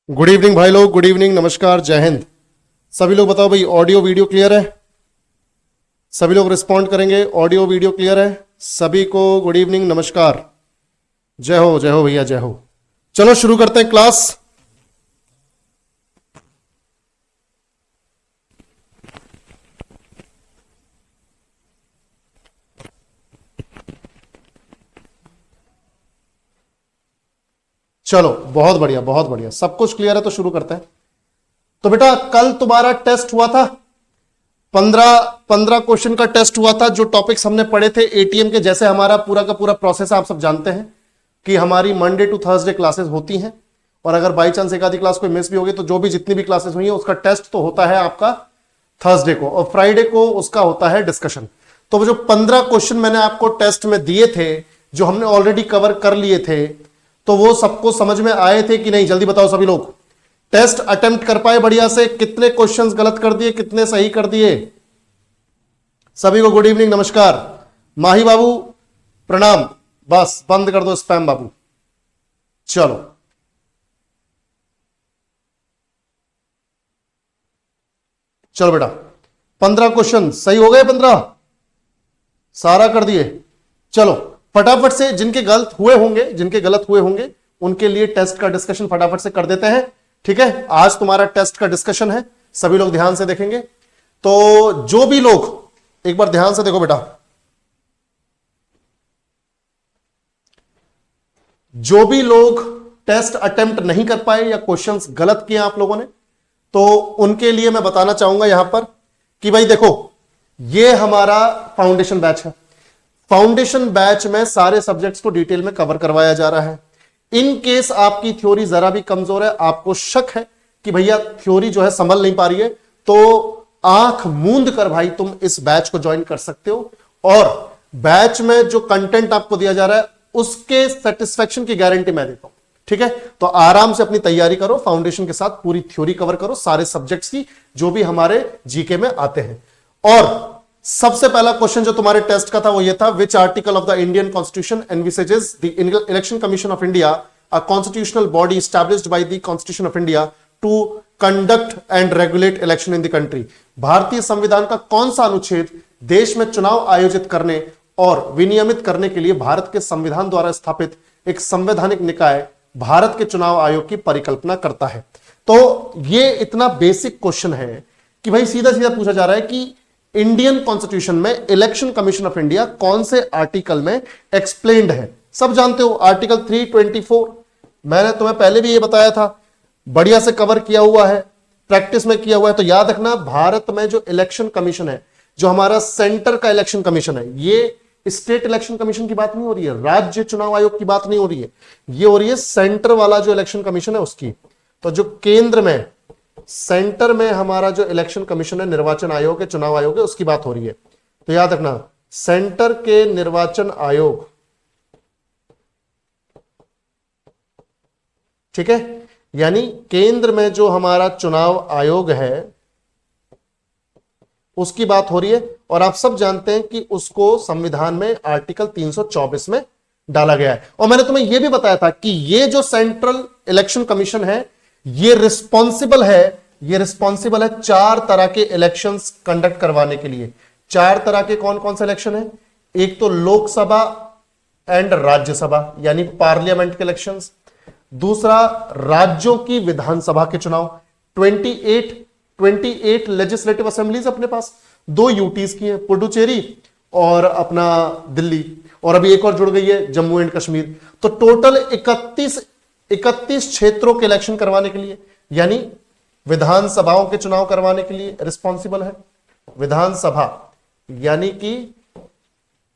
Good evening भाई लोग, good evening, नमस्कार, जय हिंद। सभी लोग बताओ भाई, ऑडियो वीडियो क्लियर है? सभी लोग रिस्पॉन्ड करेंगे, ऑडियो वीडियो क्लियर है? सभी को गुड इवनिंग, नमस्कार, जय हो भैया, जय हो। चलो शुरू करते हैं क्लास। चलो बहुत बढ़िया, बहुत बढ़िया, सब कुछ क्लियर है तो शुरू करते हैं। तो बेटा कल तुम्हारा टेस्ट हुआ था, 15 क्वेश्चन का टेस्ट हुआ था। जो टॉपिक्स हमने पढ़े थे एटीएम के, जैसे हमारा पूरा का पूरा प्रोसेस आप सब जानते हैं कि हमारी मंडे टू थर्सडे क्लासेस होती हैं, और अगर बाई चांस एक आधी क्लास कोई मिस भी होगी तो जो भी जितनी भी क्लासेस हुई है उसका टेस्ट तो होता है आपका थर्सडे को, और फ्राइडे को उसका होता है डिस्कशन। तो वो जो 15 क्वेश्चन मैंने आपको टेस्ट में दिए थे, जो हमने ऑलरेडी कवर कर लिए थे, तो वो सबको समझ में आए थे कि नहीं? जल्दी बताओ सभी लोग, टेस्ट अटेम्प्ट कर पाए बढ़िया से? कितने क्वेश्चंस गलत कर दिए, कितने सही कर दिए? सभी को गुड इवनिंग, नमस्कार। माही बाबू प्रणाम, बस बंद कर दो स्पैम बाबू। चलो चलो बेटा, 15 क्वेश्चन सही हो गए, 15 सारा कर दिए। चलो फटाफट से, जिनके गलत हुए होंगे उनके लिए टेस्ट का डिस्कशन फटाफट से कर देते हैं, ठीक है? आज तुम्हारा टेस्ट का डिस्कशन है, सभी लोग ध्यान से देखेंगे। तो जो भी लोग, एक बार ध्यान से देखो बेटा, जो भी लोग टेस्ट अटेम्प्ट नहीं कर पाए या क्वेश्चंस गलत किए आप लोगों ने, तो उनके लिए मैं बताना चाहूंगा यहां पर कि भाई देखो, ये हमारा फाउंडेशन बैच है। फाउंडेशन बैच में सारे सब्जेक्ट्स को डिटेल में कवर करवाया जा रहा है। इन केस आपकी थ्योरी जरा भी कमजोर है, आपको शक है कि भैया थ्योरी जो है संभल नहीं पा रही है, तो आंख मूंद कर भाई तुम इस बैच को ज्वाइन कर सकते हो। और बैच में जो कंटेंट आपको दिया जा रहा है उसके सेटिस्फेक्शन की गारंटी मैं देता हूं, ठीक है? तो आराम से अपनी तैयारी करो, फाउंडेशन के साथ पूरी थ्योरी कवर करो, सारे सब्जेक्ट्स की जो भी हमारे जीके में आते हैं। और सबसे पहला क्वेश्चन जो तुम्हारे टेस्ट का था वो ये था, which article of the Indian constitution envisages the election commission of India, a constitutional body established by the constitution of India to conduct and regulate election in the country. भारतीय संविधान का कौन सा अनुच्छेद देश में चुनाव आयोजित करने और विनियमित करने के लिए भारत के संविधान द्वारा स्थापित एक संवैधानिक निकाय भारत के चुनाव आयोग की परिकल्पना करता है? तो ये इतना बेसिक क्वेश्चन है कि भाई सीधा सीधा पूछा जा रहा है कि इंडियन कॉन्स्टिट्यूशन में इलेक्शन कमीशन ऑफ इंडिया कौन से आर्टिकल में एक्सप्लेन्ड है? सब जानते हो, आर्टिकल 324। मैंने तुम्हें पहले भी ये बताया था, बढ़िया से कवर किया हुआ है, प्रैक्टिस में किया हुआ है। तो याद रखना, भारत में जो इलेक्शन कमीशन है, जो हमारा सेंटर का इलेक्शन कमीशन है, ये स्टेट इलेक्शन कमीशन की बात नहीं हो रही है, राज्य चुनाव आयोग की बात नहीं हो रही है, ये हो रही है सेंटर वाला जो इलेक्शन कमीशन है उसकी। तो जो केंद्र में, सेंटर में हमारा जो इलेक्शन कमीशन है, निर्वाचन आयोग है, चुनाव आयोग है, उसकी बात हो रही है। तो याद रखना, सेंटर के निर्वाचन आयोग, ठीक है, यानी केंद्र में जो हमारा चुनाव आयोग है उसकी बात हो रही है। और आप सब जानते हैं कि उसको संविधान में आर्टिकल 324 में डाला गया है। और मैंने तुम्हें यह भी बताया था कि ये जो सेंट्रल इलेक्शन कमीशन है, ये रिस्पॉन्सिबल है 4 तरह के इलेक्शंस कंडक्ट करवाने के लिए। 4 तरह के कौन कौन से इलेक्शन है? एक तो लोकसभा एंड राज्यसभा यानी पार्लियामेंट के इलेक्शंस। दूसरा, राज्यों की विधानसभा के चुनाव। 28 लेजिस्लेटिव असेंबलीज अपने पास, 2 यूटीज की है, पुडुचेरी और अपना दिल्ली, और अभी एक और जुड़ गई है, जम्मू एंड कश्मीर। तो टोटल 31 क्षेत्रों के इलेक्शन करवाने के लिए, यानी विधानसभाओं के चुनाव करवाने के लिए रिस्पॉन्सिबल है। विधानसभा यानी कि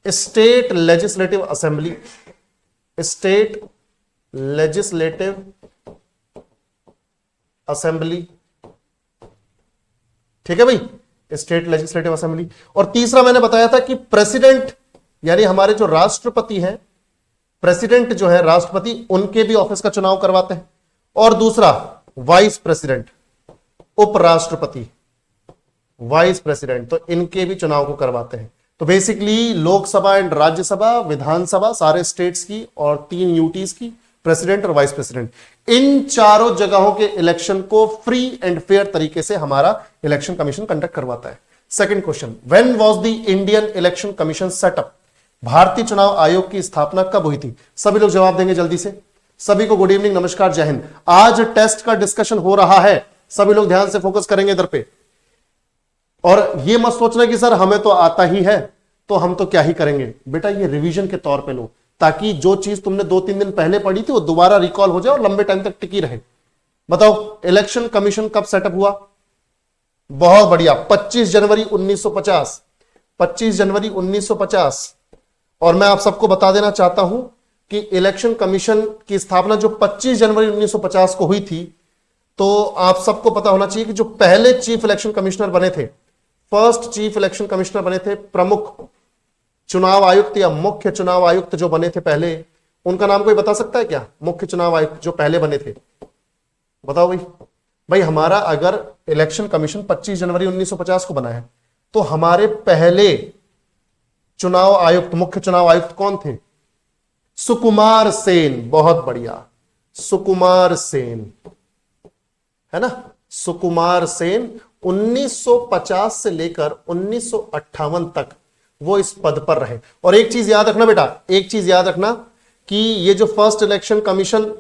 state legislative assembly, state legislative assembly, ठीक है भाई, स्टेट लेजिस्लेटिव असेंबली। और तीसरा मैंने बताया था कि प्रेसिडेंट यानी हमारे जो राष्ट्रपति हैं, प्रेसिडेंट जो है राष्ट्रपति, उनके भी ऑफिस का चुनाव करवाते हैं। और दूसरा, वाइस प्रेसिडेंट, उपराष्ट्रपति, वाइस प्रेसिडेंट, तो इनके भी चुनाव को करवाते हैं। तो बेसिकली लोकसभा एंड राज्यसभा, विधानसभा सारे स्टेट्स की, और 3 यूटीज की, प्रेसिडेंट और वाइस प्रेसिडेंट, इन चारों जगहों के इलेक्शन को फ्री एंड फेयर तरीके से हमारा इलेक्शन कमीशन कंडक्ट करवाता है। Second question, when was the Indian election commission setup? भारतीय चुनाव आयोग की स्थापना कब हुई थी? सभी लोग जवाब देंगे जल्दी से। सभी को गुड इवनिंग, नमस्कार, जय हिंद। आज टेस्ट का डिस्कशन हो रहा है, सभी लोग ध्यान से फोकस करेंगे इधर पे। और ये मत सोचना कि सर हमें तो आता ही है तो हम तो क्या ही करेंगे। बेटा ये रिवीजन के तौर पे लो, ताकि जो चीज तुमने 2-3 दिन पहले पढ़ी थी वो दोबारा रिकॉल हो जाए और लंबे टाइम तक टिकी रहे। बताओ इलेक्शन कमीशन कब सेटअप हुआ? बहुत बढ़िया, 25 जनवरी 1950। 25 जनवरी 1950। और मैं आप सबको बता देना चाहता हूं कि इलेक्शन कमीशन की स्थापना जो 25 जनवरी 1950 को हुई थी, तो आप सबको पता होना चाहिए कि जो पहले चीफ इलेक्शन कमिश्नर बने थे, फर्स्ट चीफ इलेक्शन कमिश्नर बने थे प्रमुख चुनाव आयुक्त या मुख्य चुनाव आयुक्त जो बने थे पहले, उनका नाम कोई बता सकता है क्या? मुख्य चुनाव आयुक्त जो पहले बने थे, बताओ भाई। भाई हमारा अगर इलेक्शन कमीशन 25 जनवरी 1950 को बना है तो हमारे पहले चुनाव आयुक्त, मुख्य चुनाव आयुक्त कौन थे? सुकुमार सेन। बहुत बढ़िया, सुकुमार सेन, है ना? सुकुमार सेन 1950 से लेकर 1958 तक वो इस पद पर रहे। और एक चीज याद रखना बेटा, एक चीज याद रखना कि ये जो फर्स्ट इलेक्शन कमीशन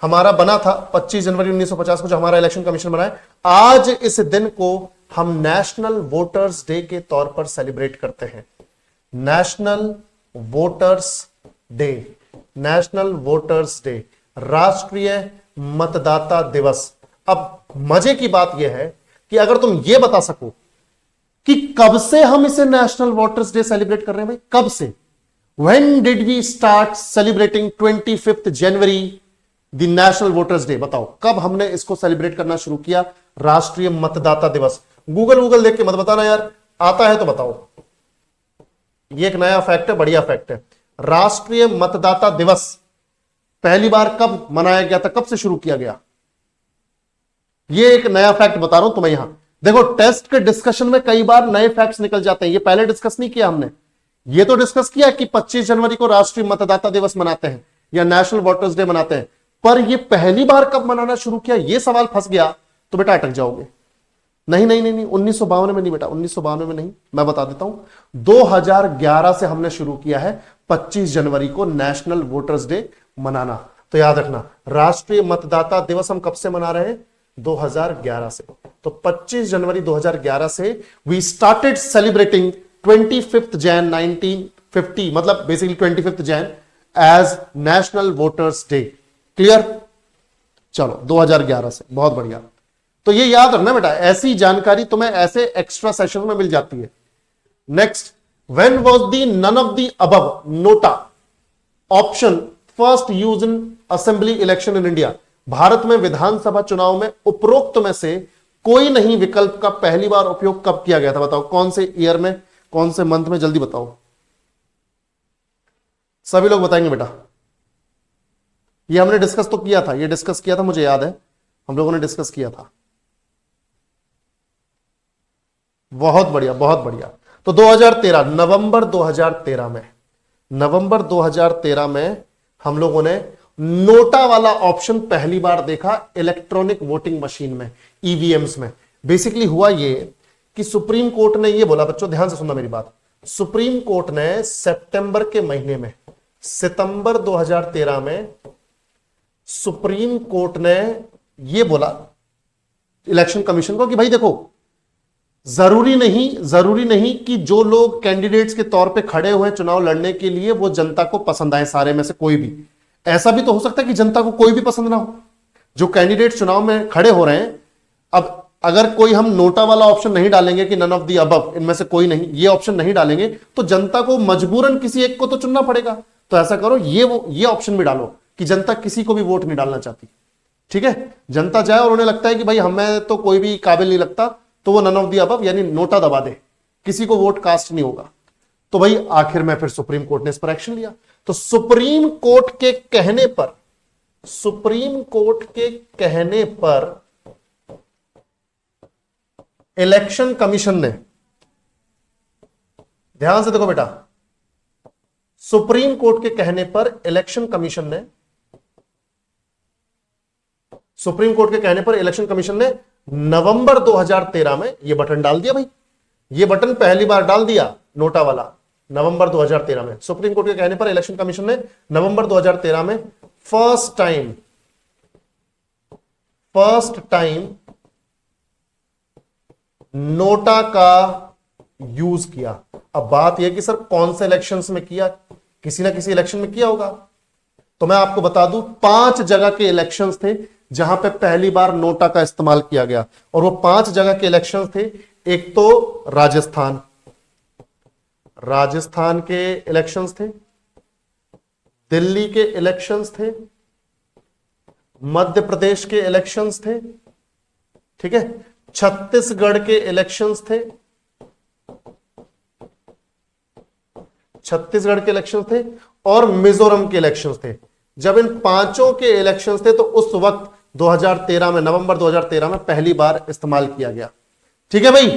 हमारा बना था 25 जनवरी 1950 को, जो हमारा इलेक्शन कमीशन बना है, आज इस दिन को हम नेशनल वोटर्स डे के तौर पर सेलिब्रेट करते हैं। National voters day, national voters day, राष्ट्रीय मतदाता दिवस। अब मजे की बात यह है कि अगर तुम यह बता सको कि कब से हम इसे नेशनल वोटर्स डे सेलिब्रेट कर रहे हैं भाई, कब से? When did we start celebrating 25 January the national voters day? बताओ कब हमने इसको सेलिब्रेट करना शुरू किया, राष्ट्रीय मतदाता दिवस? गूगल देख के मत बताना यार, आता है तो बताओ। ये एक नया फैक्ट है, बढ़िया फैक्ट है। राष्ट्रीय मतदाता दिवस पहली बार कब मनाया गया था, कब से शुरू किया गया? ये एक नया फैक्ट बता रहा हूं तुम्हें। यहां देखो, टेस्ट के डिस्कशन में कई बार नए फैक्ट्स निकल जाते हैं। ये पहले डिस्कस नहीं किया हमने, ये तो डिस्कस किया कि 25 जनवरी को राष्ट्रीय मतदाता दिवस मनाते हैं या नेशनल वोटर्स डे मनाते हैं, पर ये पहली बार कब मनाना शुरू किया, ये सवाल फंस गया तो बेटा अटक जाओगे। नहीं नहीं नहीं नहीं, 1952 में नहीं बेटा, 1952 में नहीं, मैं बता देता हूं। 2011 से हमने शुरू किया है 25 जनवरी को नेशनल वोटर्स डे मनाना। तो याद रखना, राष्ट्रीय मतदाता दिवस हम कब से मना रहे हैं? 2011 से। तो 25 जनवरी 2011 से वी स्टार्टेड सेलिब्रेटिंग 25 जैन 1950, मतलब basically 25 Jan as national voters day. Clear? चलो 2011 से, बहुत बढ़िया। तो ये याद रखना बेटा, ऐसी जानकारी तुम्हें ऐसे एक्स्ट्रा सेशन में मिल जाती है। Next, when was the none of the above NOTA option first use in assembly election in India? Bharat में विधानसभा चुनाव में उपरोक्त में से कोई नहीं विकल्प का पहली बार उपयोग कब किया गया था? बताओ कौन से ईयर में, कौन से मंथ में, जल्दी बताओ। सभी लोग बताएंगे बेटा। ये हमने डिस्कस तो किया था, ये डिस्कस किया था, मुझे याद है हम लोगों ने डिस्कस किया था। बहुत बढ़िया, बहुत बढ़िया। तो 2013, नवंबर 2013 में, नवंबर 2013 में हम लोगों ने नोटा वाला ऑप्शन पहली बार देखा इलेक्ट्रॉनिक वोटिंग मशीन में, ईवीएम्स में। बेसिकली हुआ ये कि सुप्रीम कोर्ट ने ये बोला, बच्चों ध्यान से सुनना मेरी बात, सुप्रीम कोर्ट ने सितंबर के महीने में, सितंबर 2013 में सुप्रीम कोर्ट ने ये बोला इलेक्शन कमीशन को कि भाई देखो, जरूरी नहीं कि जो लोग कैंडिडेट्स के तौर पे खड़े हुए चुनाव लड़ने के लिए वो जनता को पसंद आए, सारे में से कोई भी। ऐसा भी तो हो सकता है कि जनता को कोई भी पसंद ना हो जो कैंडिडेट चुनाव में खड़े हो रहे हैं। अब अगर कोई हम नोटा वाला ऑप्शन नहीं डालेंगे कि नन ऑफ द अबव, इनमें से कोई नहीं, ये ऑप्शन नहीं डालेंगे तो जनता को मजबूरन किसी एक को तो चुनना पड़ेगा। तो ऐसा करो, ये ऑप्शन भी डालो कि जनता किसी को भी वोट नहीं डालना चाहती। ठीक है, जनता जाए और उन्हें लगता है कि भाई हमें तो कोई भी काबिल नहीं लगता, तो वो नन ऑफ द अबव यानी नोटा दबा दे, किसी को वोट कास्ट नहीं होगा। तो भाई आखिर में फिर सुप्रीम कोर्ट ने इस पर एक्शन लिया। तो सुप्रीम कोर्ट के कहने पर, सुप्रीम कोर्ट के कहने पर इलेक्शन कमीशन ने, ध्यान से देखो बेटा, सुप्रीम कोर्ट के कहने पर इलेक्शन कमीशन ने सुप्रीम कोर्ट के कहने पर इलेक्शन कमीशन ने नवंबर 2013 में ये बटन डाल दिया भाई, ये बटन पहली बार डाल दिया नोटा वाला नवंबर 2013 में। सुप्रीम कोर्ट के कहने पर इलेक्शन कमीशन ने नवंबर 2013 में फर्स्ट टाइम नोटा का यूज किया। अब बात यह कि सर कौन से इलेक्शंस में किया, किसी ना किसी इलेक्शन में किया होगा। तो मैं आपको बता दूं 5 जगह के इलेक्शंस थे जहां पे पहली बार नोटा का इस्तेमाल किया गया, और वो 5 जगह के इलेक्शंस थे। एक तो राजस्थान के इलेक्शंस थे, दिल्ली के इलेक्शंस थे, मध्य प्रदेश के इलेक्शंस थे, ठीक है, छत्तीसगढ़ के इलेक्शंस थे, और मिजोरम के इलेक्शंस थे। जब इन 5 के इलेक्शंस थे तो उस वक्त 2013 में, नवंबर 2013 में पहली बार इस्तेमाल किया गया। ठीक है भाई,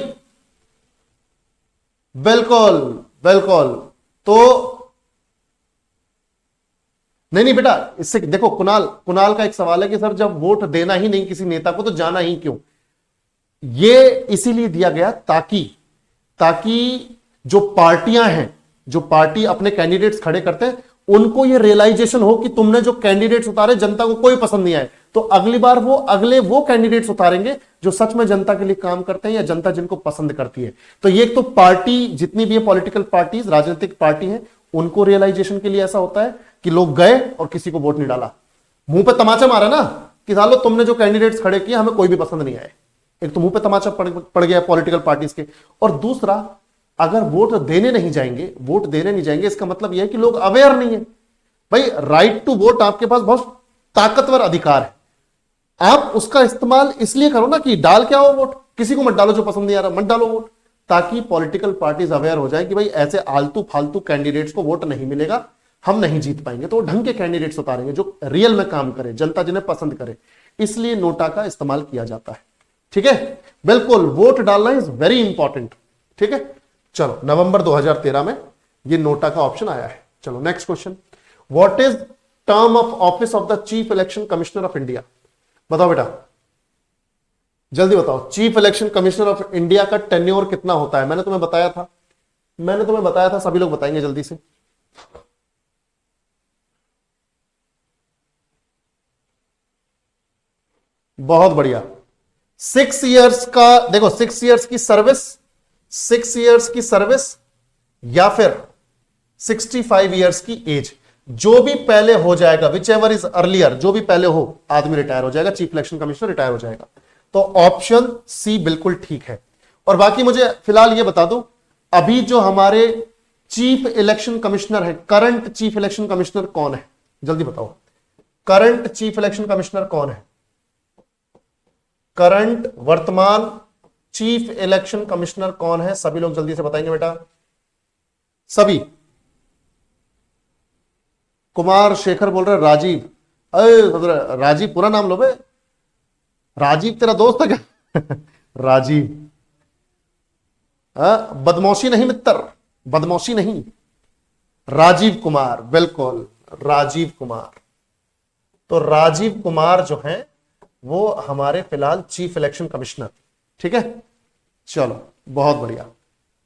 बिल्कुल। तो नहीं बेटा, इससे देखो कुणाल का एक सवाल है कि सर जब वोट देना ही नहीं किसी नेता को तो जाना ही क्यों। ये इसीलिए दिया गया ताकि जो पार्टियां हैं, जो पार्टी अपने कैंडिडेट्स खड़े करते हैं, उनको ये रियलाइजेशन हो कि तुमने जो कैंडिडेट्स उतारे जनता को कोई पसंद नहीं आए, तो अगली बार वो कैंडिडेट्स उतारेंगे जो सच में जनता के लिए काम करते हैं या जनता जिनको पसंद करती है। तो ये एक तो पार्टी जितनी भी है, पॉलिटिकल पार्टीज, राजनीतिक पार्टी है, उनको रियलाइजेशन के लिए ऐसा होता है कि लोग गए और किसी को वोट नहीं डाला, मुंह पे तमाचा मारा ना कि सालो तुमने जो कैंडिडेट्स खड़े किए हमें कोई भी पसंद नहीं आए। एक तो मुंह पे तमाचा पड़ गया पॉलिटिकल पार्टीज के, और दूसरा अगर वोट देने नहीं जाएंगे इसका मतलब यह है कि लोग अवेयर नहीं है। भाई राइट टू वोट आपके पास बहुत ताकतवर अधिकार है, आप उसका इस्तेमाल इसलिए करो ना कि डाल के आओ वोट, किसी को मत डालो जो पसंद नहीं आ रहा, मत डालो वोट, ताकि पॉलिटिकल पार्टीज अवेयर हो जाए कि भाई ऐसे आलतू फालतू कैंडिडेट्स को वोट नहीं मिलेगा, हम नहीं जीत पाएंगे। तो ढंग के कैंडिडेट्स उतारेंगे जो रियल में काम करे, जनता जिन्हें पसंद करे, इसलिए नोटा का इस्तेमाल किया जाता है। ठीक है, बिल्कुल, वोट डालना इज वेरी इंपॉर्टेंट। ठीक है, चलो नवंबर 2013 में ये नोटा का ऑप्शन आया है। चलो next question, what is term of office of the chief election commissioner of India. बताओ बेटा, जल्दी बताओ, chief election commissioner of India का टेन्योर कितना होता है। मैंने तुम्हें बताया था, सभी लोग बताएंगे जल्दी से। बहुत बढ़िया, 6 इयर्स का, देखो 6 इयर्स की सर्विस या फिर 65 इयर्स की एज, जो भी पहले हो जाएगा, विच एवर इज अर्लियर, जो भी पहले हो, आदमी रिटायर हो जाएगा, चीफ इलेक्शन कमिश्नर रिटायर हो जाएगा। तो ऑप्शन सी बिल्कुल ठीक है। और बाकी मुझे फिलहाल ये बता दो, अभी जो हमारे चीफ इलेक्शन कमिश्नर है, करंट चीफ इलेक्शन कमिश्नर कौन है, जल्दी बताओ, करंट चीफ इलेक्शन कमिश्नर कौन है। करंट वर्तमान चीफ इलेक्शन कमिश्नर कौन है, सभी लोग जल्दी से बताएंगे बेटा, सभी। कुमार शेखर बोल रहे राजीव, अरे राजीव पूरा नाम लो बे, राजीव तेरा दोस्त है क्या राजीव, बदमाशी नहीं मित्र, बदमाशी नहीं, राजीव कुमार, बिल्कुल राजीव कुमार। तो राजीव कुमार जो है वो हमारे फिलहाल चीफ इलेक्शन कमिश्नर। ठीक है, चलो बहुत बढ़िया,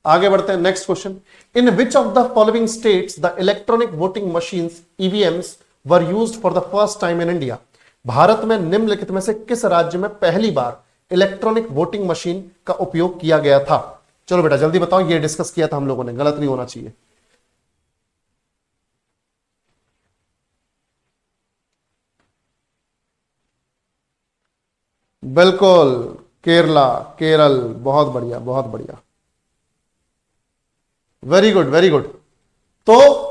आगे बढ़ते हैं। Next question, in which of the following states the electronic voting machines EVMs were used for the first time in India. Bharat में निम्नलिखित में से किस राज्य में पहली बार इलेक्ट्रॉनिक वोटिंग मशीन का उपयोग किया गया था। चलो बेटा जल्दी बताओ, ये डिस्कस किया था हम लोगों ने, गलत नहीं होना चाहिए। बिल्कुल, केरल, बहुत बढ़िया, बहुत बढ़िया, वेरी गुड, वेरी गुड। तो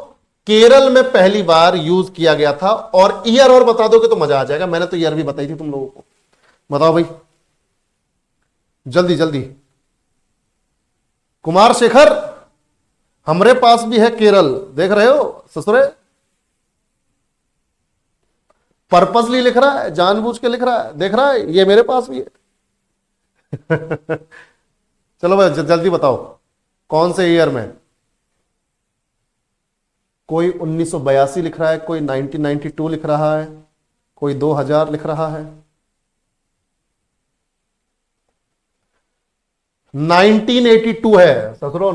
केरल में पहली बार यूज किया गया था, और ईयर और बता दोगे तो मजा आ जाएगा, मैंने तो ईयर भी बताई थी तुम लोगों को। बताओ भाई जल्दी जल्दी। कुमार शेखर, हमारे पास भी है केरल, देख रहे हो ससुरे, पर्पसली लिख रहा है, जानबूझ के लिख रहा है, देख रहा है, ये मेरे पास भी है चलो भाई जल्दी बताओ कौन से ईयर में। कोई 1982 लिख रहा है, कोई 1992 लिख रहा है, कोई 2000 लिख रहा है, 1982 है ससुरो,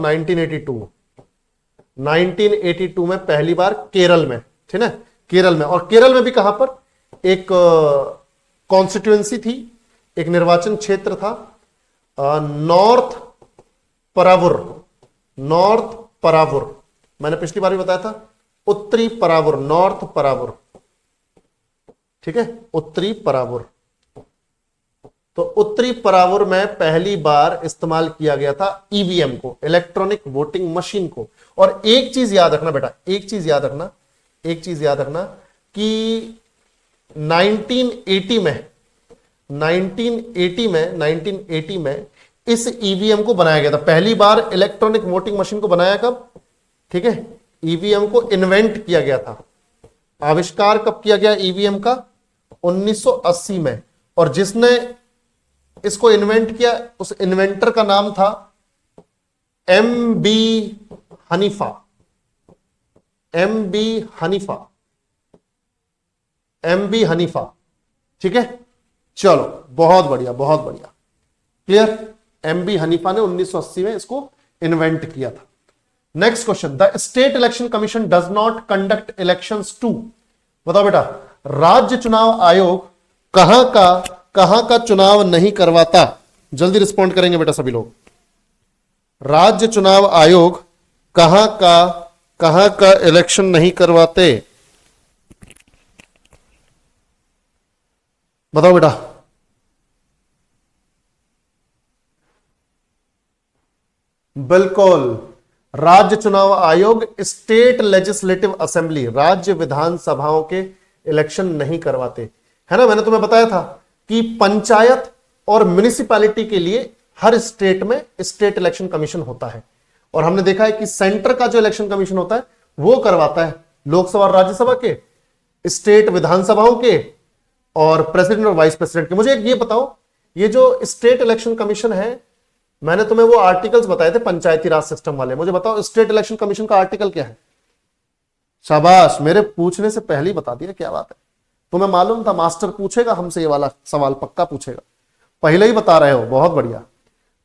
1982 में पहली बार केरल में, ठीक है, केरल में। और केरल में भी कहां पर, एक कॉन्स्टिट्यूएंसी थी, एक निर्वाचन क्षेत्र था, नॉर्थ परावुर, नॉर्थ परावुर, मैंने पिछली बार भी बताया था, उत्तरी परावुर, नॉर्थ परावुर, ठीक है, उत्तरी परावुर। तो उत्तरी परावुर में पहली बार इस्तेमाल किया गया था ईवीएम को, इलेक्ट्रॉनिक वोटिंग मशीन को। और एक चीज याद रखना बेटा, एक चीज याद रखना, एक चीज याद रखना कि 1980 में इस ईवीएम को बनाया गया था। पहली बार इलेक्ट्रॉनिक वोटिंग मशीन को बनाया कब, ठीक है, ईवीएम को इन्वेंट किया गया था। आविष्कार कब किया गया ईवीएम का, 1980 में। और जिसने इसको इन्वेंट किया, उस इन्वेंटर का नाम था MB. Hanifa, MB. Hanifa, MB. Hanifa, ठीक है। चलो बहुत बढ़िया, बहुत बढ़िया, क्लियर। एम.बी. हनीफा ने 1980 में इसको इन्वेंट किया था। Next question, the state election commission does not conduct elections to, बताओ बेटा, राज्य चुनाव आयोग कहां का चुनाव नहीं करवाता। जल्दी रिस्पॉन्ड करेंगे बेटा सभी लोग। राज्य चुनाव आयोग कहां का इलेक्शन नहीं करवाते, बताओ बेटा। बिल्कुल, राज्य चुनाव आयोग स्टेट लेजिस्लेटिव असेंबली, राज्य विधानसभाओं के इलेक्शन नहीं करवाते, है ना। मैंने तुम्हें बताया था कि पंचायत और म्युनिसिपैलिटी के लिए हर स्टेट में स्टेट इलेक्शन कमीशन होता है। और हमने देखा है कि सेंटर का जो इलेक्शन कमीशन होता है वो करवाता है लोकसभा और राज्यसभा के, स्टेट विधानसभाओं के, और प्रेसिडेंट और वाइस प्रेसिडेंट के। मुझे एक ये बताओ, ये जो स्टेट इलेक्शन कमीशन है, मैंने तुम्हें वो आर्टिकल्स बताए थे पंचायती राज सिस्टम वाले, मुझे बताओ स्टेट इलेक्शन कमीशन का आर्टिकल क्या है। शाबाश, मेरे पूछने से पहले ही बता दिया, क्या बात है। तुम्हें मालूम था मास्टर पूछेगा हमसे ये वाला सवाल, पक्का पूछेगा, पहले ही बता रहे हो, बहुत बढ़िया।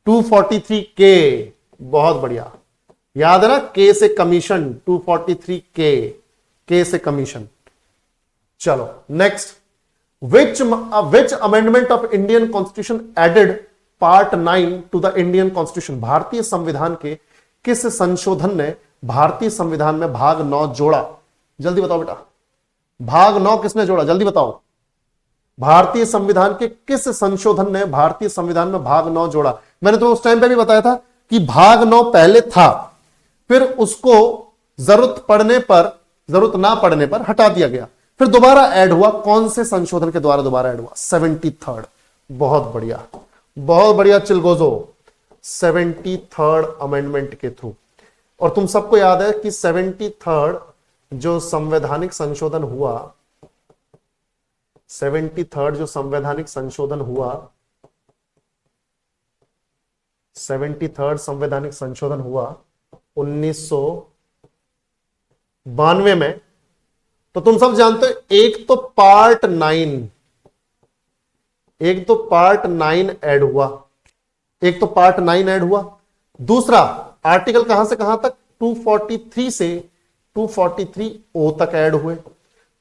243 के, बहुत बढ़िया, याद है ना, के से कमीशन, 243 के से कमीशन। चलो next, which amendment of Indian Constitution added Part 9 to the Indian Constitution, भारतीय संविधान के किस संशोधन ने भारतीय संविधान में भाग 9 जोड़ा। जल्दी बताओ बेटा, भाग 9 किसने जोड़ा, जल्दी बताओ। भारतीय संविधान के किस संशोधन ने भारतीय संविधान में भाग 9 जोड़ा। मैंने तो उस टाइम पे भी बताया था कि भाग 9 पहले था, फिर उसको जरूरत ना पड़ने पर हटा दिया गया, फिर दोबारा ऐड हुआ। कौन से संशोधन के द्वारा दोबारा ऐड हुआ, 73rd। बहुत बढ़िया, बहुत बढ़िया चिलगोजो, 73rd अमेंडमेंट के थ्रू। और तुम सबको याद है कि 73rd जो संवैधानिक संशोधन हुआ, 73rd जो संवैधानिक संशोधन हुआ, 73rd संवैधानिक संशोधन हुआ 1992 में। तो तुम सब जानते हो, एक तो पार्ट 9 ऐड हुआ, एक तो पार्ट 9 ऐड हुआ। दूसरा आर्टिकल कहां से कहां तक, 243 से 243 ओ तक ऐड हुए,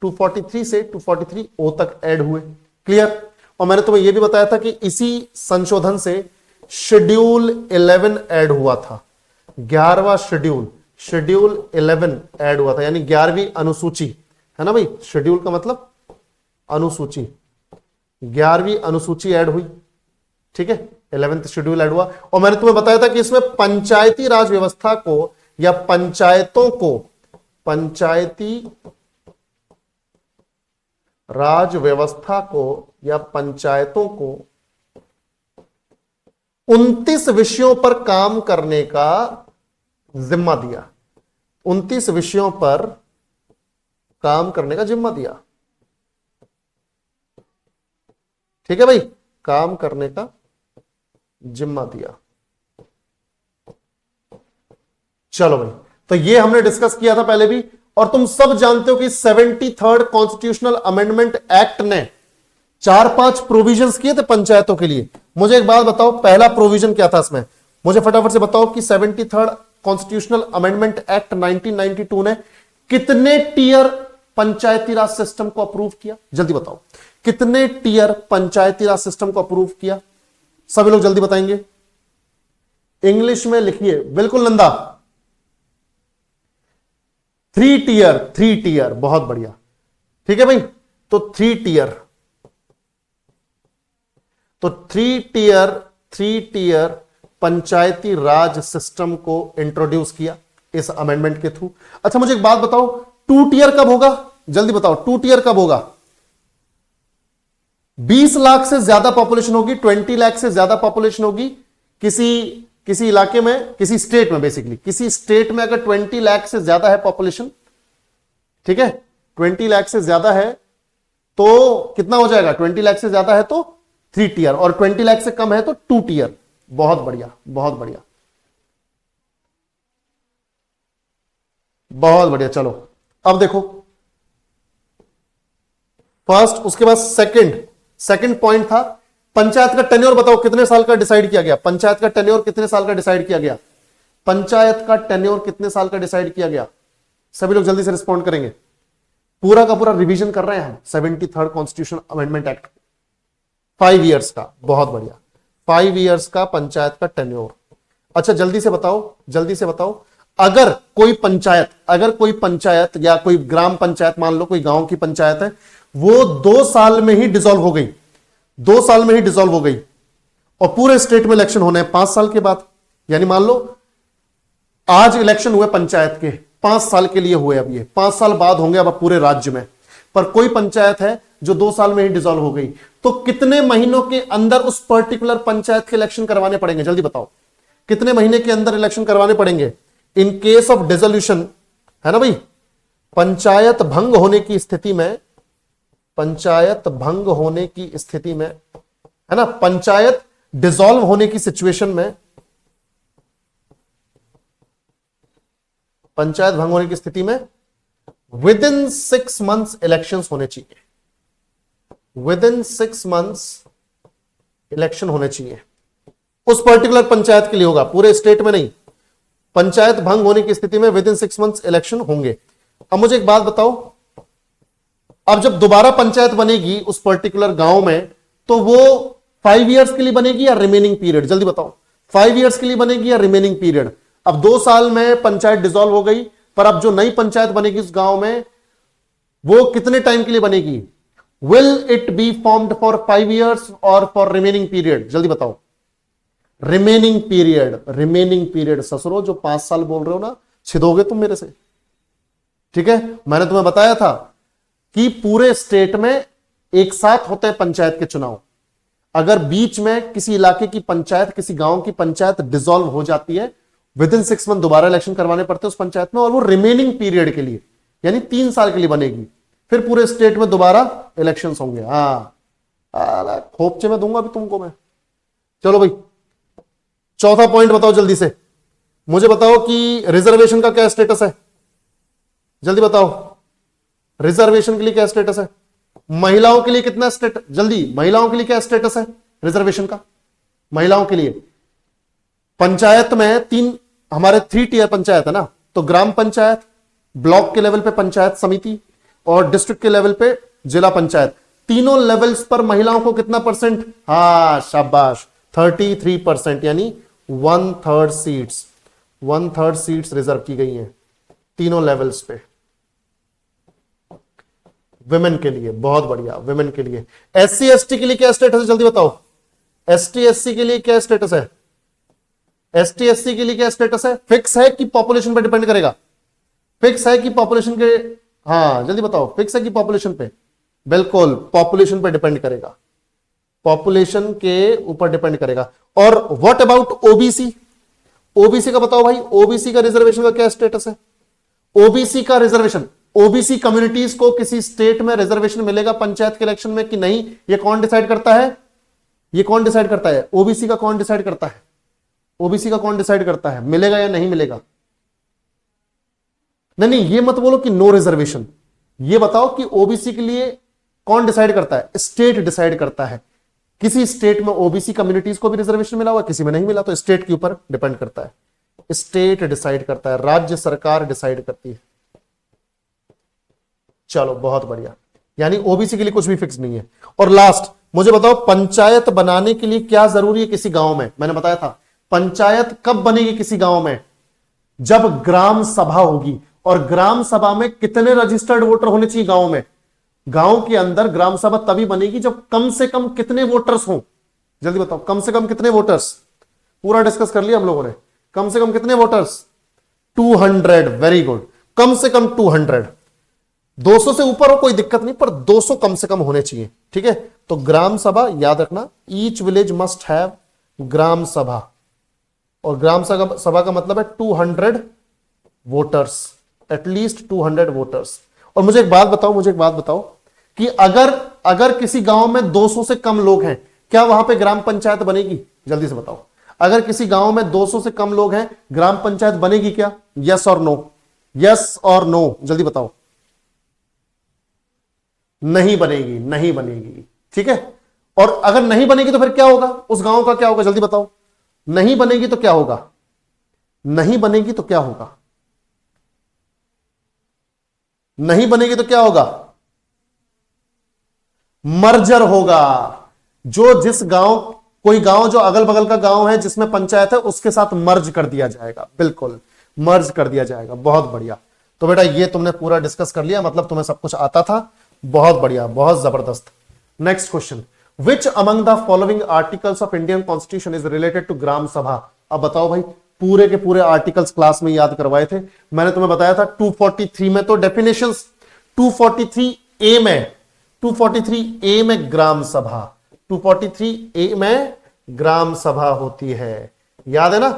243 से 243 ओ तक ऐड हुए, क्लियर। और मैंने तुम्हें यह भी बताया था कि इसी संशोधन से शेड्यूल 11 ऐड हुआ था, 11वां शेड्यूल 11 ऐड हुआ था, यानी 11वीं अनुसूची, है ना भाई। शेड्यूल का मतलब अनुसूची, 11वीं अनुसूची ऐड हुई, ठीक है, 11th शेड्यूल ऐड हुआ। और मैंने तुम्हें बताया था कि इसमें पंचायती राज व्यवस्था को या पंचायती राज व्यवस्था को या पंचायतों को 29 विषयों पर काम करने का जिम्मा दिया, 29 विषयों पर काम करने का जिम्मा दिया, ठीक है भाई, काम करने का जिम्मा दिया। चलो भाई, तो ये हमने डिस्कस किया था पहले भी। और तुम सब जानते हो कि 73rd कॉन्स्टिट्यूशनल अमेंडमेंट एक्ट ने 4-5 प्रोविजंस किए थे पंचायतों के लिए। मुझे एक बात बताओ, पहला प्रोविजन क्या था इसमें, मुझे फटाफट से बताओ कि 73rd कॉन्स्टिट्यूशनल अमेंडमेंट एक्ट 1992 ने कितने टीयर पंचायती राज सिस्टम को अप्रूव किया? जल्दी बताओ, कितने टीयर पंचायती राज सिस्टम को अप्रूव किया? सभी लोग जल्दी बताएंगे, इंग्लिश में लिखिए, बिल्कुल नंदा। 3 टीयर, 3 टीयर, बहुत बढ़िया। ठीक है भाई, तो 3 टीयर, तो 3 टीयर पंचायती राज सिस्टम को इंट्रोड्यूस किया इस अमेंडमेंट के थ्रू। अच्छा मुझे एक बात बताओ, 2 टीयर कब होगा? जल्दी बताओ, 2 टीयर कब होगा? 20 लाख से ज्यादा पॉपुलेशन होगी, 20 लाख से ज्यादा पॉपुलेशन होगी किसी इलाके में, किसी स्टेट में, बेसिकली किसी स्टेट में अगर 20 लाख से ज्यादा है पॉपुलेशन, ठीक है, 20 लाख से ज्यादा है तो कितना हो जाएगा? 20 लाख से ज्यादा है तो 3 टीयर, और 20 लाख से कम है तो 2 टीयर। बहुत बढ़िया, बहुत बढ़िया, बहुत बढ़िया। चलो अब देखो, फर्स्ट, उसके बाद सेकंड पॉइंट था पंचायत का टेन्योर बताओ कितने साल का डिसाइड किया गया? पंचायत का टेन्योर कितने साल का डिसाइड किया गया? पंचायत का टेन्योर कितने साल का डिसाइड किया गया? सभी लोग जल्दी से रिस्पॉन्ड करेंगे। पूरा का पूरा रिवीजन कर रहे हैं हम 73rd constitution amendment act, 5 years का। बहुत बढ़िया, 5 इयर्स का पंचायत का टेन्योर। अच्छा जल्दी से बताओ, अगर कोई पंचायत या कोई ग्राम पंचायत, मान लो कोई गांव की पंचायत है, वो 2 साल में ही डिसॉल्व हो गई, 2 साल में ही डिसॉल्व हो गई, और पूरे स्टेट में इलेक्शन होने हैं 5 साल के बाद, यानी मान लो आज इलेक्शन हुए पंचायत के, 5 साल के लिए हुए, अब ये 5 साल बाद होंगे अब पूरे राज्य में, पर कोई पंचायत है जो 2 साल में ही डिसॉल्व हो गई, तो कितने महीनों के अंदर उस पर्टिकुलर पंचायत के इलेक्शन करवाने पड़ेंगे? जल्दी बताओ, कितने महीने के अंदर इलेक्शन करवाने पड़ेंगे इन केस ऑफ डिसोल्यूशन? है ना भाई, पंचायत भंग होने की स्थिति में, है ना, पंचायत डिसॉल्व होने की सिचुएशन में, पंचायत भंग होने की स्थिति में विद इन 6 मंथ्स इलेक्शंस होने चाहिए, विद इन 6 मंथ्स इलेक्शन होने चाहिए। उस पर्टिकुलर पंचायत के लिए होगा, पूरे स्टेट में नहीं। पंचायत भंग होने की स्थिति में विद इन 6 मंथ्स इलेक्शन होंगे। अब मुझे एक बात बताओ, अब जब दोबारा पंचायत बनेगी उस पर्टिकुलर गांव में, तो वो 5 इयर्स के लिए बनेगी या रिमेनिंग पीरियड? जल्दी बताओ, 5 इयर्स के लिए बनेगी या रिमेनिंग पीरियड? अब 2 साल में पंचायत डिसॉल्व हो गई, पर अब जो नई पंचायत बनेगी उस गांव में, वो कितने टाइम के लिए बनेगी? Will it be formed for 5 years और फॉर रिमेनिंग पीरियड? जल्दी बताओ। रिमेनिंग पीरियड ससुरो, जो 5 साल बोल रहे हो ना, छिदोगे तुम मेरे से। ठीक है, मैंने तुम्हें बताया था कि पूरे स्टेट में एक साथ होते हैं पंचायत के चुनाव। अगर बीच में किसी इलाके की पंचायत, किसी गांव की पंचायत डिसॉल्व हो जाती है, विद इन 6 मंथ दोबारा इलेक्शन करवाने पड़ते हैं उस पंचायत में, और वो रिमेनिंग पीरियड के लिए, यानी 3 साल के लिए बनेगी। फिर पूरे स्टेट में दोबारा इलेक्शंस होंगे। हाँ, खोपचे में दूंगा अभी तुमको मैं। चलो भाई, चौथा पॉइंट बताओ जल्दी से। मुझे बताओ कि रिजर्वेशन का क्या स्टेटस है? जल्दी बताओ, रिजर्वेशन के लिए क्या स्टेटस है? महिलाओं के लिए कितना स्टेटस? जल्दी, महिलाओं के लिए क्या स्टेटस है रिजर्वेशन का? महिलाओं के लिए पंचायत में 3 हमारे 3 टीयर पंचायत है ना, तो ग्राम पंचायत, ब्लॉक के लेवल पे पंचायत समिति, और डिस्ट्रिक्ट के लेवल पे जिला पंचायत, तीनों लेवल्स पर महिलाओं को कितना परसेंट? हाँ शाबाश, 33%, यानी 1/3 सीट्स रिजर्व की गई हैं तीनों लेवल्स पे विमेन के लिए। बहुत बढ़िया, विमेन के लिए। SC ST के लिए क्या स्टेटस है? जल्दी बताओ, ST SC के लिए क्या स्टेटस है? ST SC के लिए क्या स्टेटस है? फिक्स है कि पॉपुलेशन पे डिपेंड करेगा? फिक्स है कि पॉपुलेशन के, हाँ जल्दी बताओ, फिक्स है कि पॉपुलेशन पे? बिल्कुल, पॉपुलेशन पे डिपेंड करेगा, पॉपुलेशन के ऊपर डिपेंड करेगा। और व्हाट अबाउट ओबीसी? ओबीसी का बताओ भाई, ओबीसी का रिजर्वेशन का क्या स्टेटस है? ओबीसी का रिजर्वेशन, ओबीसी कम्युनिटीज को किसी स्टेट में रिजर्वेशन मिलेगा पंचायत के इलेक्शन में कि नहीं, ये कौन डिसाइड करता है? ये कौन डिसाइड करता है? ओबीसी का कौन डिसाइड करता है? ओबीसी का कौन डिसाइड करता है मिलेगा या नहीं मिलेगा? नहीं, ये मत बोलो कि नो रिजर्वेशन, ये बताओ कि ओबीसी के लिए कौन डिसाइड करता है? स्टेट डिसाइड करता है किसी स्टेट में ओबीसी कम्युनिटीज को भी रिजर्वेशन मिला हुआ, किसी में नहीं मिला, तो स्टेट के ऊपर डिपेंड करता है। स्टेट डिसाइड करता है, राज्य सरकार डिसाइड करती है। चलो बहुत बढ़िया, यानी ओबीसी के लिए कुछ भी फिक्स नहीं है। और लास्ट मुझे बताओ, पंचायत बनाने के लिए क्या जरूरी है किसी गांव में? मैंने बताया था पंचायत कब बनेगी किसी गांव में, जब ग्राम सभा होगी। और ग्राम सभा में कितने रजिस्टर्ड वोटर होने चाहिए गांव में? गांव के अंदर ग्राम सभा तभी बनेगी जब कम से कम कितने वोटर्स हों? जल्दी बताओ, कम से कम कितने वोटर्स? पूरा डिस्कस कर लिया हम लोगों ने। कम से कम कितने वोटर्स? 200। वेरी गुड, कम से कम 200। 200 से ऊपर हो कोई दिक्कत नहीं, पर 200 कम से कम होने चाहिए। ठीक है, तो ग्राम सभा याद रखना, ईच विलेज मस्ट हैव ग्राम सभा। और ग्राम सभा का मतलब है 200 वोटर्स, एटलीस्ट 200 वोटर्स। और मुझे एक बात बताओ कि अगर किसी गांव में 200 से कम लोग हैं, क्या वहां पे ग्राम पंचायत बनेगी? जल्दी से बताओ, अगर किसी गांव में 200 से कम लोग हैं, ग्राम पंचायत बनेगी क्या? यस और नो, यस और नो, जल्दी बताओ। नहीं बनेगी, नहीं बनेगी। ठीक है, और अगर नहीं बनेगी तो फिर क्या होगा? उस गांव का क्या होगा? जल्दी बताओ। नहीं बनेगी तो क्या होगा? नहीं बनेगी तो क्या होगा? नहीं बनेगी तो क्या होगा? मर्जर होगा। कोई गांव जो अगल बगल का गांव है जिसमें पंचायत है, उसके साथ मर्ज कर दिया जाएगा। बिल्कुल मर्ज कर दिया जाएगा। बहुत बढ़िया। तो बेटा ये तुमने पूरा डिस्कस कर लिया, मतलब तुम्हें सब कुछ आता था। बहुत बढ़िया, बहुत जबरदस्त। Next question, which among the following articles of Indian constitution is related to Gram Sabha? अब बताओ भाई, पूरे के पूरे आर्टिकल्स क्लास में याद करवाए थे। मैंने तुम्हें बताया था 243 में तो डेफिनेशंस, 243A में, 243A में ग्राम सभा, 243A में ग्राम सभा होती है। याद है ना?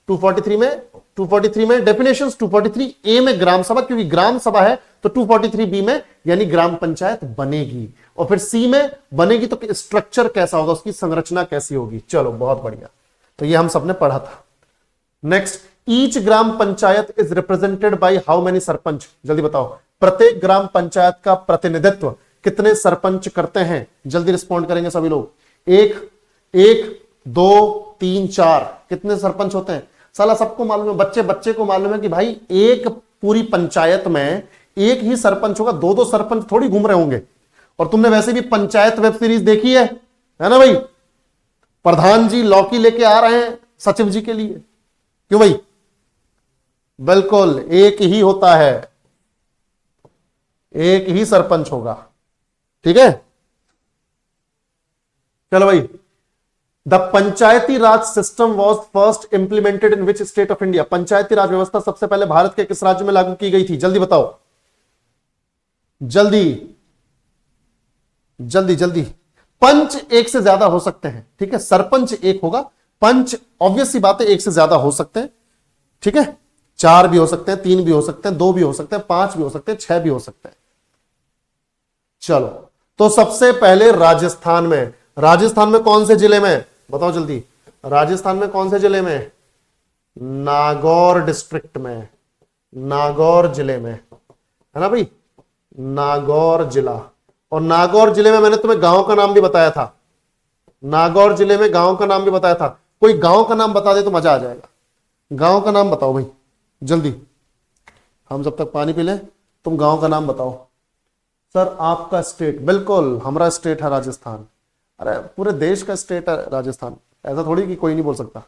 243 में डेफिनेशंस, 243A में ग्राम सभा, क्योंकि ग्राम सभा है तो 243B में यानी ग्राम पंचायत बनेगी। और फिर C में बनेगी तो स्ट्रक्चर कैसा होगा, उसकी संरचना कैसी होगी। चलो बहुत बढ़िया, तो ये हम सबने पढ़ा था। Next, each gram panchayat is represented by how many sarpanch? जल्दी बताओ, प्रत्येक ग्राम पंचायत का प्रतिनिधित्व कितने सरपंच करते हैं? जल्दी रिस्पॉन्ड करेंगे सभी लोग। एक, 2, 3, 4, कितने सरपंच होते हैं? साला सबको मालूम है, बच्चे को मालूम है कि भाई एक पूरी पंचायत में एक ही सरपंच होगा, दो सरपंच थोड़ी घूम रहे होंगे। और तुमने वैसे भी पंचायत वेब सीरीज देखी है ना भाई? प्रधान जी लौकी लेके आ रहे हैं सचिव जी के लिए, क्यों भाई? बिल्कुल एक ही होता है, एक ही सरपंच होगा। ठीक है, चलो भाई। The panchayati raj system was first implemented in which state of India? Panchayati raj व्यवस्था सबसे पहले भारत के किस राज्य में लागू की गई थी? जल्दी बताओ, जल्दी जल्दी जल्दी। पंच एक से ज्यादा हो सकते हैं, ठीक है? सरपंच एक होगा, पंच ऑब्वियस सी बात है एक से ज्यादा हो सकते हैं। ठीक है, 4 भी हो सकते हैं, 3 भी हो सकते हैं, 2 भी हो सकते हैं, 5 भी हो सकते हैं, 6 भी हो सकते हैं। चलो, तो सबसे पहले राजस्थान में कौन से जिले में? बताओ जल्दी, राजस्थान में कौन से जिले में? नागौर डिस्ट्रिक्ट में, नागौर जिले में, है ना भाई? नागौर जिला। और नागौर जिले में मैंने तुम्हें गांव का नाम भी बताया था, नागौर जिले में गांव का नाम भी बताया था। कोई गांव का नाम बता दे तो मजा आ जाएगा। गांव का नाम बताओ भाई जल्दी, हम जब तक पानी पी लें तुम गांव का नाम बताओ। सर आपका स्टेट? बिल्कुल हमारा स्टेट है राजस्थान। अरे पूरे देश का स्टेट है राजस्थान, ऐसा थोड़ी कि कोई नहीं बोल सकता।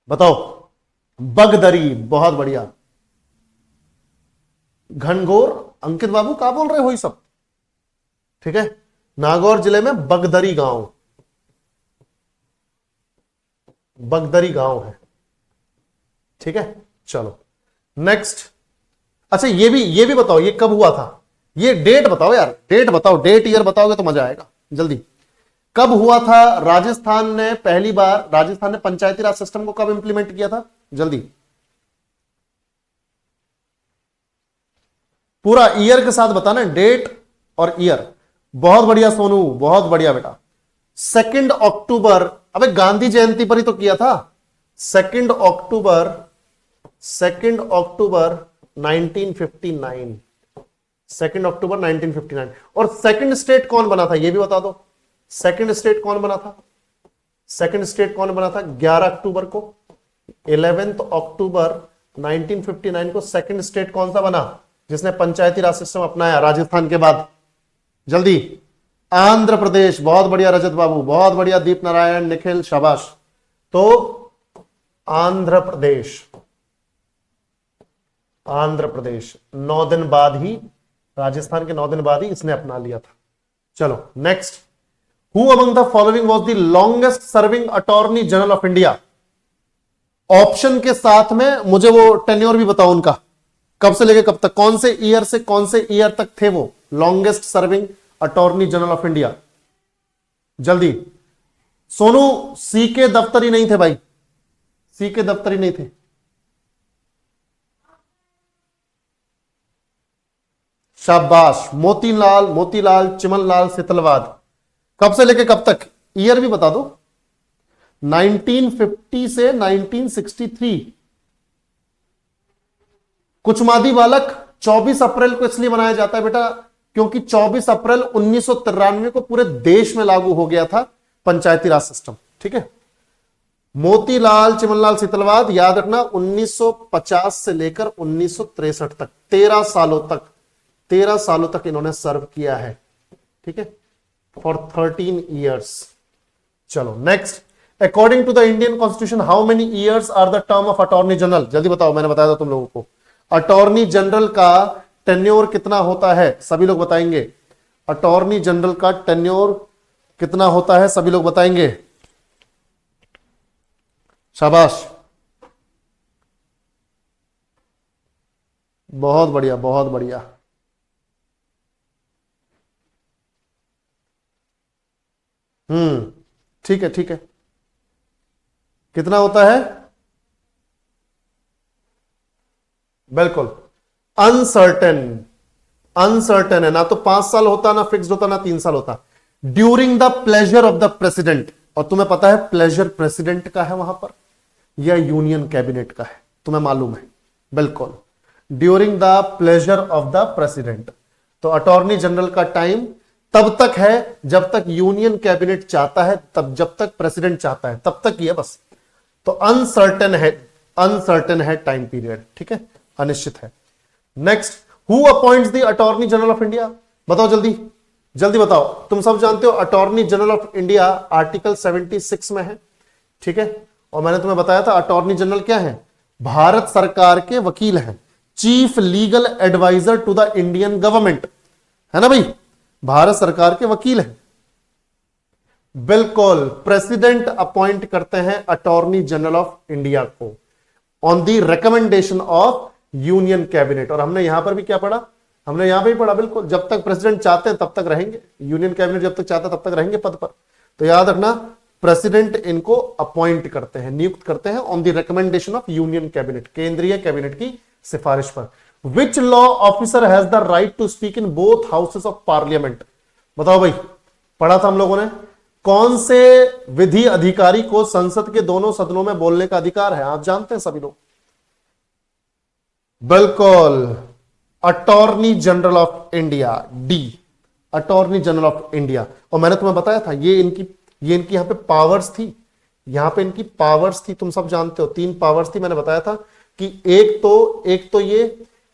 बताओ। बगदरी, बहुत बढ़िया। घनघोर, अंकित बाबू कहां बोल रहे हो ये सब? ठीक है, नागौर जिले में बगदरी गांव, बगदरी गांव है। ठीक है, चलो नेक्स्ट। अच्छा ये भी बताओ, ये कब हुआ था? ये डेट बताओ यार, डेट बताओ, डेट ईयर बताओगे तो मजा आएगा। जल्दी, कब हुआ था राजस्थान ने पहली बार, राजस्थान ने पंचायती राज सिस्टम को कब इंप्लीमेंट किया था? जल्दी, पूरा ईयर के साथ बताना, डेट और ईयर। बहुत बढ़िया सोनू, बहुत बढ़िया बेटा। 2 अक्टूबर, अबे गांधी जयंती पर ही तो किया था। 2 अक्टूबर 1959, 2 अक्टूबर 1959। और सेकंड स्टेट कौन बना था ये भी बता दो, सेकंड स्टेट कौन बना था, सेकंड स्टेट कौन बना था 11 अक्टूबर को। 11 अक्टूबर 1959 को सेकंड स्टेट कौन सा बना जिसने पंचायती राज सिस्टम अपनाया राजस्थान के बाद? जल्दी। आंध्र प्रदेश। बहुत बढ़िया रजत बाबू, बहुत बढ़िया दीप नारायण, निखिल, शाबाश। तो आंध्र प्रदेश, आंध्र प्रदेश 9 दिन बाद ही, राजस्थान के 9 दिन बाद ही इसने अपना लिया था। चलो next. Who among the following was the longest serving attorney general of India? Option के साथ में मुझे वो टेन्योर भी बताओ उनका, कब से लेके कब तक, कौन से ईयर से कौन से ईयर तक थे वो longest serving attorney general of India? जल्दी। सोनू सी के दफ्तर ही नहीं थे भाई, सी के दफ्तर ही नहीं थे। शाबाश। मोतीलाल, मोतीलाल चिमनलाल सितलवाद। कब से लेके कब तक, ईयर भी बता दो। 1950 से 1963। कुचमादी बालक 24 अप्रैल को इसलिए मनाया जाता है बेटा क्योंकि 24 अप्रैल 1993 को पूरे देश में लागू हो गया था पंचायती राज सिस्टम। ठीक है। मोतीलाल चिमनलाल सितलवाद याद रखना 1950 से लेकर 1963 तक 13 सालों तक, 13 सालों तक इन्होंने सर्व किया है। ठीक है, फॉर 13 ईयर्स। चलो next. According to the Indian constitution how many years are the term of attorney general? जल्दी बताओ, मैंने बताया था तुम लोगों को अटॉर्नी जनरल का टेन्योर कितना होता है, सभी लोग बताएंगे। अटॉर्नी जनरल का टेन्योर कितना होता है, सभी लोग बताएंगे। शाबाश, बहुत बढ़िया, बहुत बढ़िया। ठीक है, ठीक है। कितना होता है? बिल्कुल अनसर्टेन, अनसर्टेन है ना। तो 5 साल होता, ना फिक्स्ड होता, ना 3 साल होता। During the pleasure of the president. और तुम्हें पता है प्लेजर प्रेसिडेंट का है वहां पर या यूनियन कैबिनेट का है, तुम्हें मालूम है? बिल्कुल during the pleasure of the president. तो अटॉर्नी जनरल का टाइम तब तक है जब तक यूनियन कैबिनेट चाहता है, तब जब तक प्रेसिडेंट चाहता है तब तक ही है बस। तो अनसर्टेन है, अनसर्टेन है टाइम पीरियड। ठीक है, अनिश्चित है। Next, who appoints the attorney general of India? बताओ जल्दी, जल्दी बताओ। तुम सब जानते हो attorney general of India article 76 में है। ठीक है, और मैंने तुम्हें बताया था अटॉर्नी जनरल क्या है? भारत सरकार के वकील हैं, chief legal adviser to the Indian government, है ना भाई? भारत सरकार के वकील हैं। बिल्कुल, प्रेसिडेंट अपॉइंट करते हैं अटॉर्नी जनरल ऑफ इंडिया को on the recommendation of union cabinet. और हमने यहां पर भी क्या पढ़ा? हमने यहां पे भी पढ़ा, बिल्कुल जब तक प्रेसिडेंट चाहते हैं तब तक रहेंगे, यूनियन कैबिनेट जब तक चाहता है तब तक रहेंगे पद पर। तो याद रखना प्रेसिडेंट इनको अपॉइंट करते हैं, नियुक्त करते हैं on the recommendation of union cabinet, केंद्रीय कैबिनेट की सिफारिश पर। Which law officer has the right to speak in both houses of parliament? बताओ भाई, पढ़ा था हम लोगों ने। कौन से विधि अधिकारी को संसद के दोनों सदनों में बोलने का अधिकार है? आप जानते हैं सभी लोग। बिल्कुल, attorney general of India, D, attorney general of India. और मैंने तुम्हें बताया था ये इनकी यहां पे पावर्स थी, यहां पे इनकी पावर्स थी, तुम सब जानते हो 3 पावर्स थी। मैंने बताया था कि एक तो ये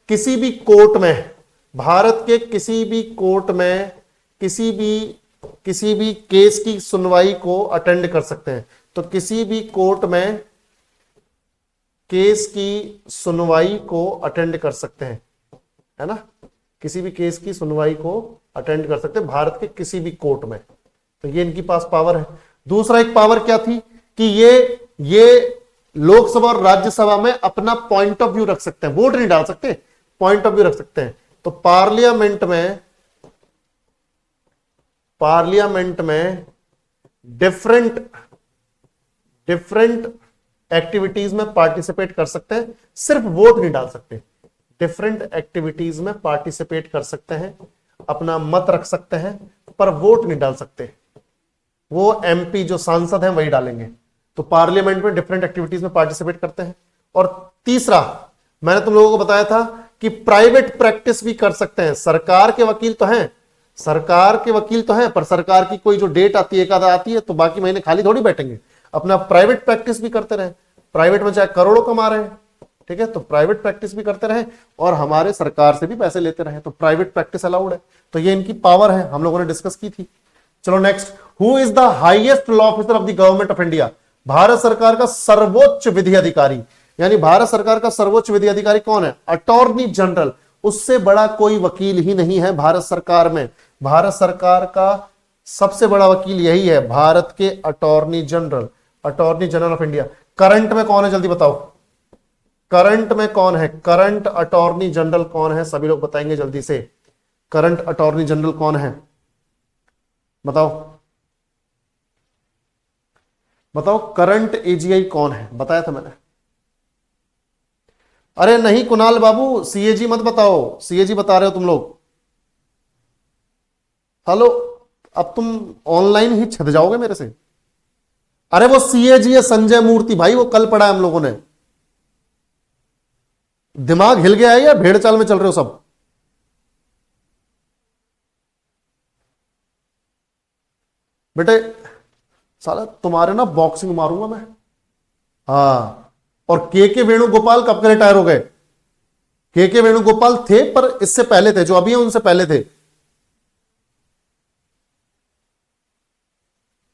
किसी भी कोर्ट में, भारत के किसी भी कोर्ट में किसी भी केस की सुनवाई को अटेंड कर सकते हैं। तो किसी भी कोर्ट में केस की सुनवाई को अटेंड कर सकते हैं, है ना? किसी भी केस की सुनवाई को अटेंड कर सकते हैं भारत के किसी भी कोर्ट में। तो ये इनकी पास पावर है। दूसरा एक पावर क्या थी कि ये लोकसभा और राज्यसभा में अपना पॉइंट ऑफ व्यू रख सकते हैं, वोट नहीं डाल सकते, पॉइंट ऑफ व्यू रख सकते हैं। तो पार्लियामेंट में डिफरेंट एक्टिविटीज में पार्टिसिपेट कर सकते हैं, सिर्फ वोट नहीं डाल सकते। डिफरेंट एक्टिविटीज में पार्टिसिपेट कर सकते हैं, अपना मत रख सकते हैं, पर वोट नहीं डाल सकते। वो एमपी जो सांसद हैं वही डालेंगे। तो पार्लियामेंट में डिफरेंट एक्टिविटीज में पार्टिसिपेट करते हैं। और तीसरा मैंने तुम लोगों को बताया था कि प्राइवेट प्रैक्टिस भी कर सकते हैं। सरकार के वकील तो हैं, सरकार के वकील तो हैं, पर सरकार की कोई जो डेट आती है, एक आधा आती है, तो बाकी महीने खाली थोड़ी बैठेंगे, अपना प्राइवेट प्रैक्टिस भी करते रहे। प्राइवेट में चाहे करोड़ों कमा रहे हैं, ठीक है, तो प्राइवेट प्रैक्टिस भी करते रहे और हमारे सरकार से भी पैसे लेते रहे, तो प्राइवेट प्रैक्टिस अलाउड है। तो ये इनकी पावर है, हम लोगों ने डिस्कस की थी। चलो next, who is the highest law officer of the government of India? Bharat सरकार का सर्वोच्च विधि अधिकारी, यानी भारत सरकार का सर्वोच्च विधि अधिकारी कौन है? Attorney general. उससे बड़ा कोई वकील ही नहीं है भारत सरकार में। भारत सरकार का सबसे बड़ा वकील यही है, भारत के attorney general, attorney general of India. Current में कौन है, जल्दी बताओ, करंट में कौन है? करंट अटॉर्नी जनरल कौन है? सभी लोग बताएंगे जल्दी से, करंट अटॉर्नी जनरल कौन है? बताओ बताओ, करंट एजीआई कौन है? बताया था मैंने। अरे नहीं कुणाल बाबू, सीएजी मत बताओ, सीएजी बता रहे हो तुम लोग। हेलो, अब तुम ऑनलाइन ही छद जाओगे मेरे से। अरे वो सीएजी है संजय मूर्ति भाई, वो कल पढ़ा है हम लोगों ने। दिमाग हिल गया है या भेड़ चाल में चल रहे हो सब? बेटे साला तुम्हारे ना बॉक्सिंग मारूंगा मैं। हाँ, और के वेणुगोपाल कब के रिटायर हो गए? के वेणुगोपाल थे, पर इससे पहले थे, जो अभी हैं उनसे पहले थे।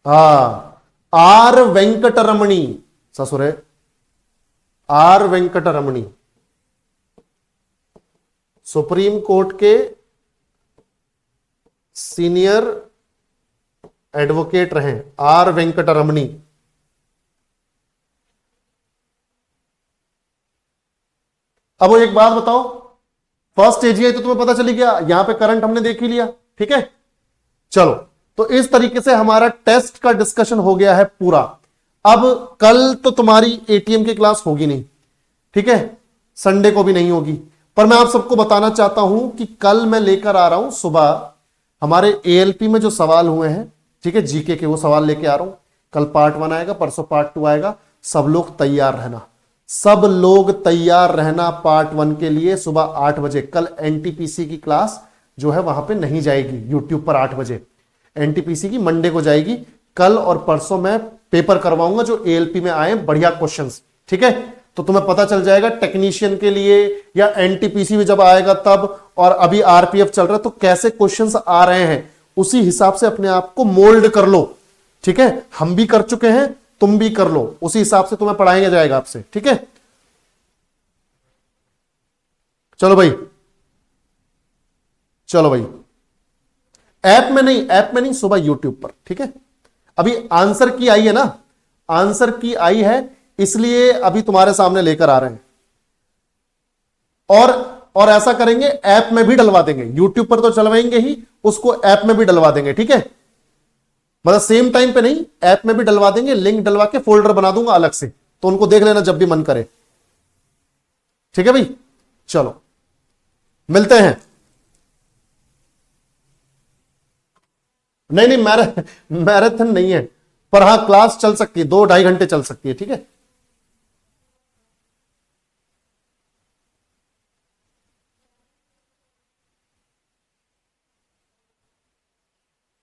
हाँ, आर वेंकटरमणी, ससुरे आर वेंकटरमणी सुप्रीम कोर्ट के सीनियर एडवोकेट रहे, आर वेंकटरमणी। अब वो एक बात बताओ, फर्स्ट एजीआई तो तुम्हें पता चली गया, यहां पे करंट हमने देख ही लिया, ठीक है। चलो, तो इस तरीके से हमारा टेस्ट का डिस्कशन हो गया है पूरा। अब कल तो तुम्हारी एटीएम की क्लास होगी नहीं, ठीक है, संडे को भी नहीं होगी, पर मैं आप सबको बताना चाहता हूं कि कल मैं लेकर आ रहा हूं सुबह हमारे एएलपी में जो सवाल हुए हैं, ठीक है, जीके के, वो सवाल लेके आ रहा हूं। कल पार्ट 1 आएगा, परसों पार्ट 2 आएगा। सब लोग तैयार रहना, सब लोग तैयार रहना पार्ट 1 के लिए। सुबह 8 बजे कल एनटीपीसी की क्लास जो है वहां पे नहीं जाएगी, यूट्यूब पर 8 बजे। एनटीपीसी की मंडे को जाएगी। कल और परसों मैं पेपर करवाऊंगा जो एएलपी में आए बढ़िया क्वेश्चंस, ठीक है। तो तुम्हें पता चल जाएगा टेक्नीशियन के लिए या एनटीपीसी में जब आएगा तब, और अभी आरपीएफ चल रहा है तो कैसे क्वेश्चंस आ रहे हैं, उसी हिसाब से अपने आप को मोल्ड कर लो, ठीक है। हम भी कर चुके हैं, तुम भी कर लो, उसी हिसाब से तुम्हें पढ़ाया जाएगा आपसे, ठीक है। चलो भाई, चलो भाई, ऐप में नहीं, ऐप में नहीं, सुबह यूट्यूब पर, ठीक है। अभी आंसर की आई है ना, आंसर की आई है, इसलिए अभी तुम्हारे सामने लेकर आ रहे हैं। और ऐसा करेंगे, ऐप में भी डलवा देंगे, यूट्यूब पर तो चलवाएंगे ही, उसको ऐप में भी डलवा देंगे, ठीक है। मतलब सेम टाइम पे नहीं, ऐप में भी डलवा देंगे, लिंक डलवा के फोल्डर बना दूंगा अलग से, तो उनको देख लेना जब भी मन करे, ठीक है भाई। चलो मिलते हैं। नहीं नहीं, मैराथन नहीं है, पर हाँ क्लास चल सकती है, 2-2.5 घंटे चल सकती है, ठीक है।